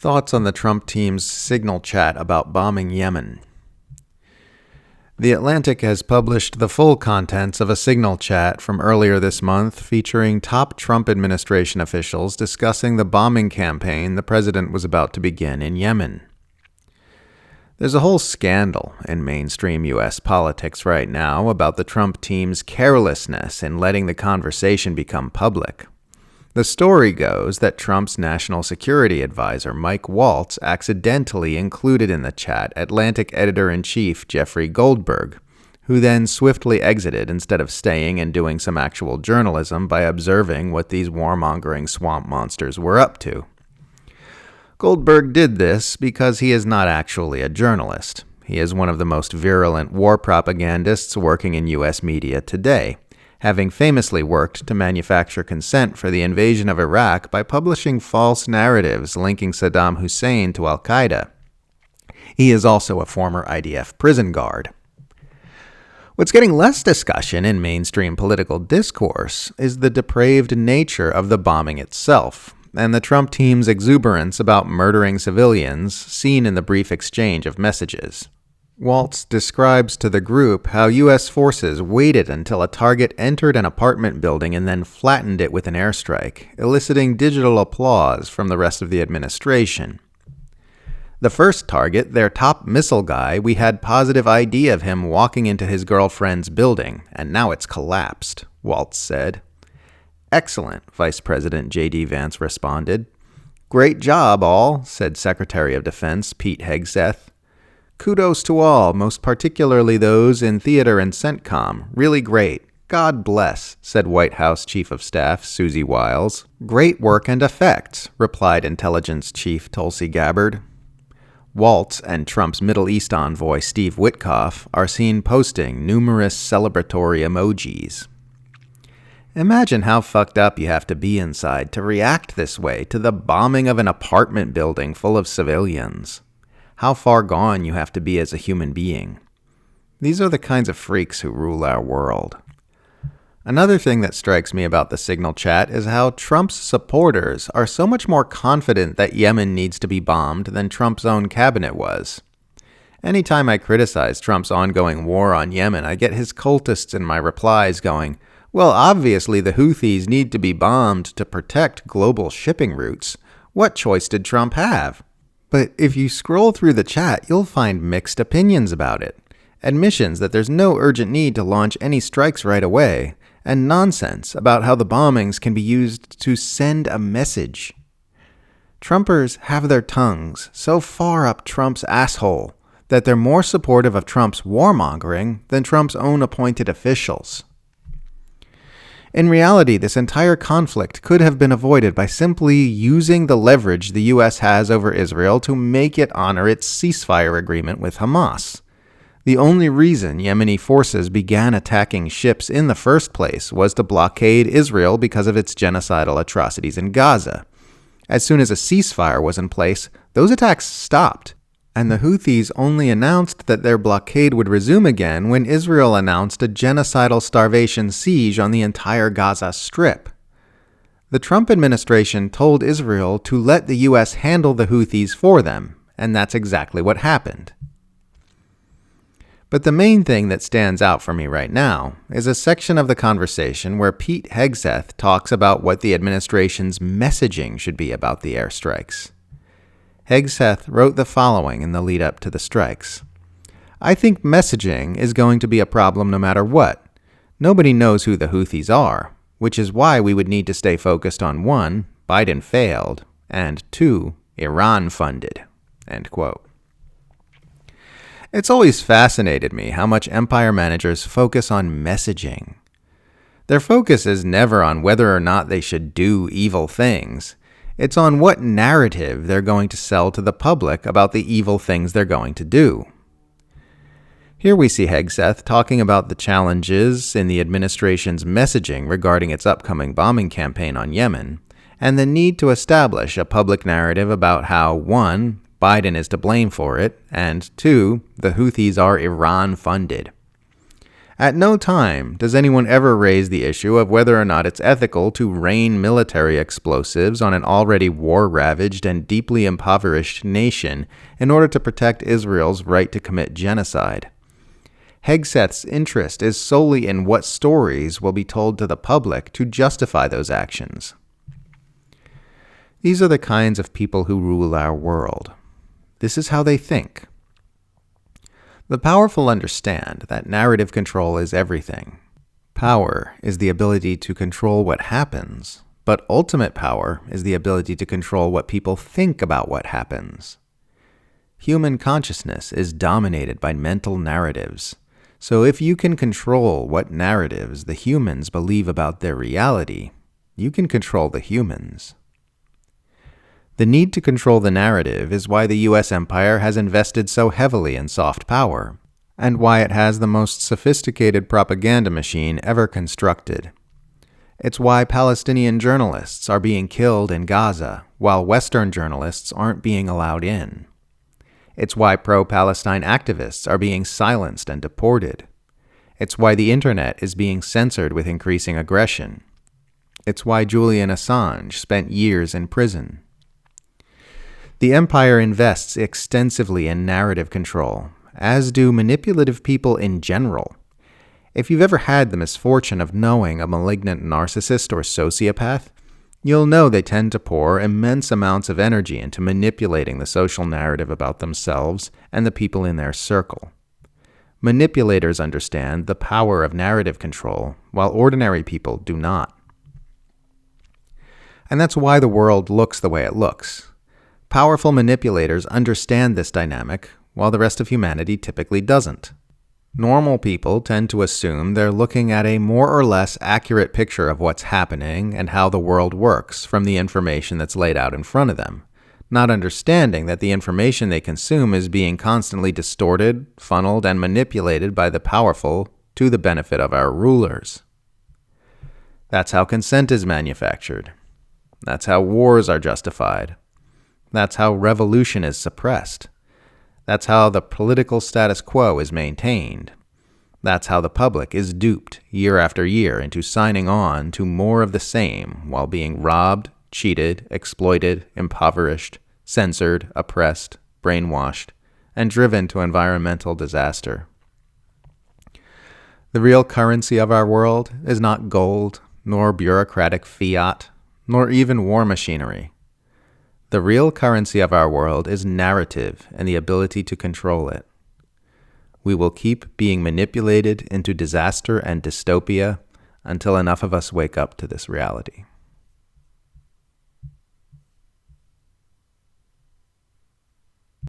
Thoughts on the Trump team's signal chat about bombing Yemen. The Atlantic has published the full contents of a signal chat from earlier this month featuring top Trump administration officials discussing the bombing campaign the president was about to begin in Yemen. There's a whole scandal in mainstream U.S. politics right now about the Trump team's carelessness in letting the conversation become public. The story goes that Trump's national security advisor, Mike Waltz, accidentally included in the chat Atlantic editor-in-chief Jeffrey Goldberg, who then swiftly exited instead of staying and doing some actual journalism by observing what these warmongering swamp monsters were up to. Goldberg did this because he is not actually a journalist. He is one of the most virulent war propagandists working in U.S. media today, having famously worked to manufacture consent for the invasion of Iraq by publishing false narratives linking Saddam Hussein to al-Qaeda. He is also a former IDF prison guard. What's getting less discussion in mainstream political discourse is the depraved nature of the bombing itself, and the Trump team's exuberance about murdering civilians seen in the brief exchange of messages. Waltz describes to the group how U.S. forces waited until a target entered an apartment building and then flattened it with an airstrike, eliciting digital applause from the rest of the administration. The first target, their top missile guy, we had positive ID of him walking into his girlfriend's building, and now it's collapsed, Waltz said. Excellent, Vice President J.D. Vance responded. Great job, all, said Secretary of Defense Pete Hegseth. Kudos to all, most particularly those in theater and CENTCOM. Really great. God bless, said White House Chief of Staff Susie Wiles. Great work and effect, replied Intelligence Chief Tulsi Gabbard. Waltz and Trump's Middle East envoy Steve Witkoff are seen posting numerous celebratory emojis. Imagine how fucked up you have to be inside to react this way to the bombing of an apartment building full of civilians. How far gone you have to be as a human being. These are the kinds of freaks who rule our world. Another thing that strikes me about the signal chat is how Trump's supporters are so much more confident that Yemen needs to be bombed than Trump's own cabinet was. Anytime I criticize Trump's ongoing war on Yemen, I get his cultists in my replies going, well, obviously the Houthis need to be bombed to protect global shipping routes. What choice did Trump have? But if you scroll through the chat, you'll find mixed opinions about it. Admissions that there's no urgent need to launch any strikes right away, and nonsense about how the bombings can be used to send a message. Trumpers have their tongues so far up Trump's asshole that they're more supportive of Trump's warmongering than Trump's own appointed officials. In reality, this entire conflict could have been avoided by simply using the leverage the U.S. has over Israel to make it honor its ceasefire agreement with Hamas. The only reason Yemeni forces began attacking ships in the first place was to blockade Israel because of its genocidal atrocities in Gaza. As soon as a ceasefire was in place, those attacks stopped, and the Houthis only announced that their blockade would resume again when Israel announced a genocidal starvation siege on the entire Gaza Strip. The Trump administration told Israel to let the U.S. handle the Houthis for them, and that's exactly what happened. But the main thing that stands out for me right now is a section of the conversation where Pete Hegseth talks about what the administration's messaging should be about the airstrikes. Hegseth wrote the following in the lead-up to the strikes. I think messaging is going to be a problem no matter what. Nobody knows who the Houthis are, which is why we would need to stay focused on 1, Biden failed, and 2, Iran funded. End quote. It's always fascinated me how much empire managers focus on messaging. Their focus is never on whether or not they should do evil things. It's on what narrative they're going to sell to the public about the evil things they're going to do. Here we see Hegseth talking about the challenges in the administration's messaging regarding its upcoming bombing campaign on Yemen, and the need to establish a public narrative about how 1, Biden is to blame for it, and 2, the Houthis are Iran-funded. At no time does anyone ever raise the issue of whether or not it's ethical to rain military explosives on an already war-ravaged and deeply impoverished nation in order to protect Israel's right to commit genocide. Hegseth's interest is solely in what stories will be told to the public to justify those actions. These are the kinds of people who rule our world. This is how they think. The powerful understand that narrative control is everything. Power is the ability to control what happens, but ultimate power is the ability to control what people think about what happens. Human consciousness is dominated by mental narratives, so if you can control what narratives the humans believe about their reality, you can control the humans. The need to control the narrative is why the U.S. empire has invested so heavily in soft power, and why it has the most sophisticated propaganda machine ever constructed. It's why Palestinian journalists are being killed in Gaza, while Western journalists aren't being allowed in. It's why pro-Palestine activists are being silenced and deported. It's why the internet is being censored with increasing aggression. It's why Julian Assange spent years in prison. The empire invests extensively in narrative control, as do manipulative people in general. If you've ever had the misfortune of knowing a malignant narcissist or sociopath, you'll know they tend to pour immense amounts of energy into manipulating the social narrative about themselves and the people in their circle. Manipulators understand the power of narrative control, while ordinary people do not. And that's why the world looks the way it looks. Powerful manipulators understand this dynamic, while the rest of humanity typically doesn't. Normal people tend to assume they're looking at a more or less accurate picture of what's happening and how the world works from the information that's laid out in front of them, not understanding that the information they consume is being constantly distorted, funneled, and manipulated by the powerful to the benefit of our rulers. That's how consent is manufactured. That's how wars are justified. That's how revolution is suppressed. That's how the political status quo is maintained. That's how the public is duped year after year into signing on to more of the same while being robbed, cheated, exploited, impoverished, censored, oppressed, brainwashed, and driven to environmental disaster. The real currency of our world is not gold, nor bureaucratic fiat, nor even war machinery. The real currency of our world is narrative and the ability to control it. We will keep being manipulated into disaster and dystopia until enough of us wake up to this reality.